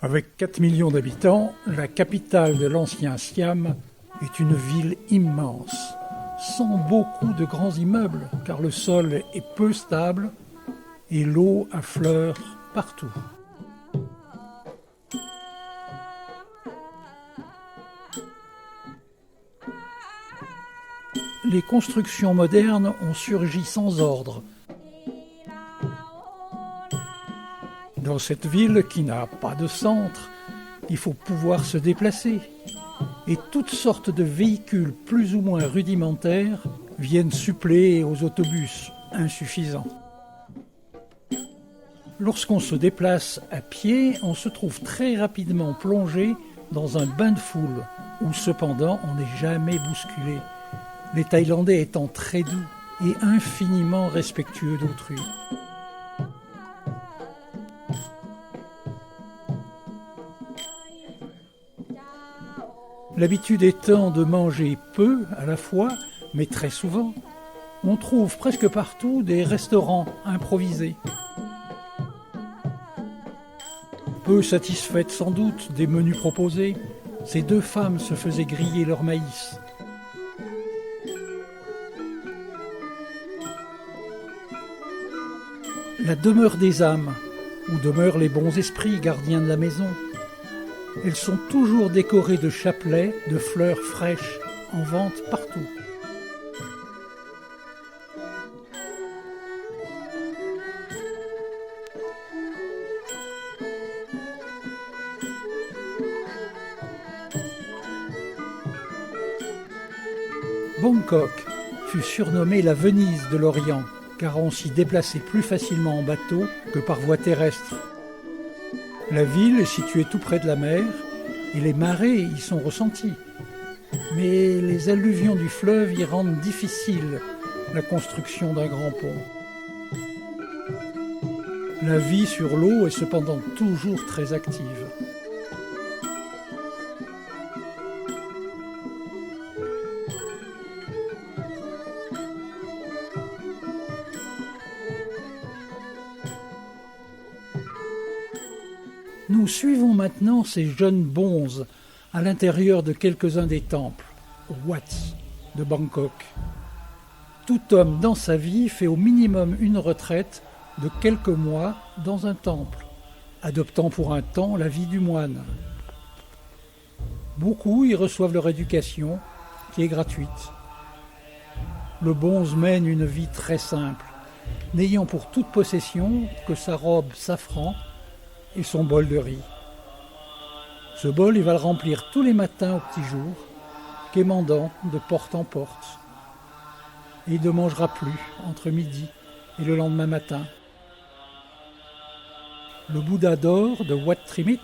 Avec 4 millions d'habitants, la capitale de l'ancien Siam est une ville immense, sans beaucoup de grands immeubles, car le sol est peu stable et l'eau affleure partout. Les constructions modernes ont surgi sans ordre. Dans cette ville qui n'a pas de centre, il faut pouvoir se déplacer. Et toutes sortes de véhicules plus ou moins rudimentaires viennent suppléer aux autobus insuffisants. Lorsqu'on se déplace à pied, on se trouve très rapidement plongé dans un bain de foule, où cependant on n'est jamais bousculé, les Thaïlandais étant très doux et infiniment respectueux d'autrui. L'habitude étant de manger peu à la fois, mais très souvent, on trouve presque partout des restaurants improvisés. Peu satisfaites sans doute des menus proposés, ces deux femmes se faisaient griller leur maïs. La demeure des âmes, où demeurent les bons esprits gardiens de la maison. Elles sont toujours décorées de chapelets, de fleurs fraîches, en vente partout. Bangkok fut surnommée la Venise de l'Orient, car on s'y déplaçait plus facilement en bateau que par voie terrestre. La ville est située tout près de la mer et les marées y sont ressenties. Mais les alluvions du fleuve y rendent difficile la construction d'un grand pont. La vie sur l'eau est cependant toujours très active. Nous suivons maintenant ces jeunes bonzes à l'intérieur de quelques-uns des temples, Wat, de Bangkok. Tout homme dans sa vie fait au minimum une retraite de quelques mois dans un temple, adoptant pour un temps la vie du moine. Beaucoup y reçoivent leur éducation, qui est gratuite. Le bonze mène une vie très simple, n'ayant pour toute possession que sa robe safran et son bol de riz. Ce bol, il va le remplir tous les matins au petit jour, quémandant de porte en porte. Et il ne mangera plus entre midi et le lendemain matin. Le Bouddha d'or de Wat Trimit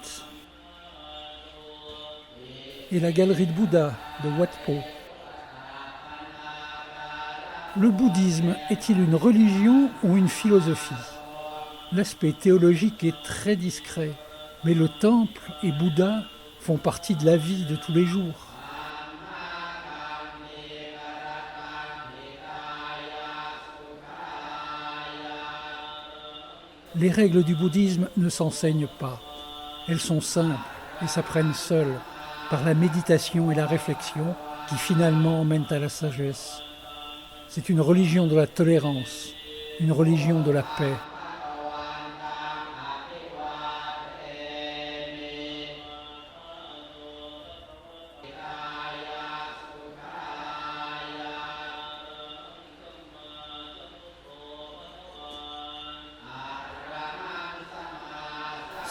et la galerie de Bouddha de Wat Po. Le bouddhisme est-il une religion ou une philosophie ? L'aspect théologique est très discret, mais le temple et Bouddha font partie de la vie de tous les jours. Les règles du bouddhisme ne s'enseignent pas. Elles sont simples et s'apprennent seules, par la méditation et la réflexion qui finalement mènent à la sagesse. C'est une religion de la tolérance, une religion de la paix.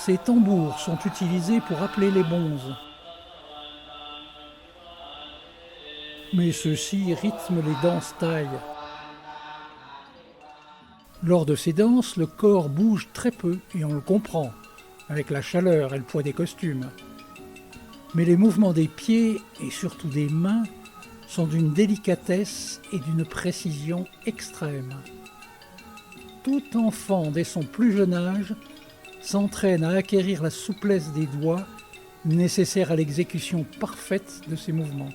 Ces tambours sont utilisés pour appeler les bonzes. Mais ceux-ci rythment les danses thaï. Lors de ces danses, le corps bouge très peu et on le comprend, avec la chaleur et le poids des costumes. Mais les mouvements des pieds et surtout des mains sont d'une délicatesse et d'une précision extrême. Tout enfant, dès son plus jeune âge, s'entraîne à acquérir la souplesse des doigts nécessaire à l'exécution parfaite de ses mouvements.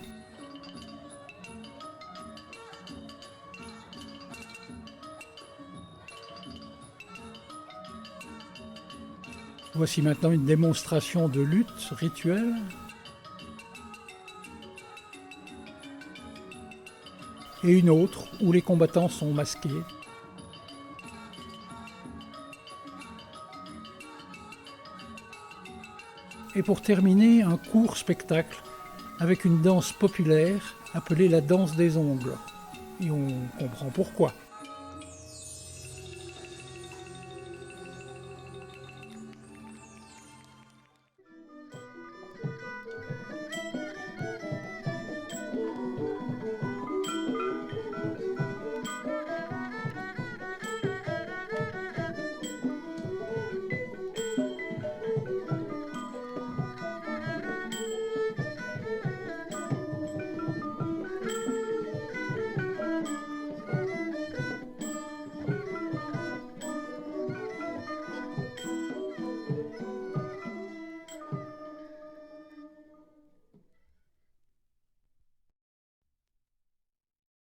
Voici maintenant une démonstration de lutte rituelle. Et une autre où les combattants sont masqués. Et pour terminer, un court spectacle avec une danse populaire appelée la danse des ongles. Et on comprend pourquoi.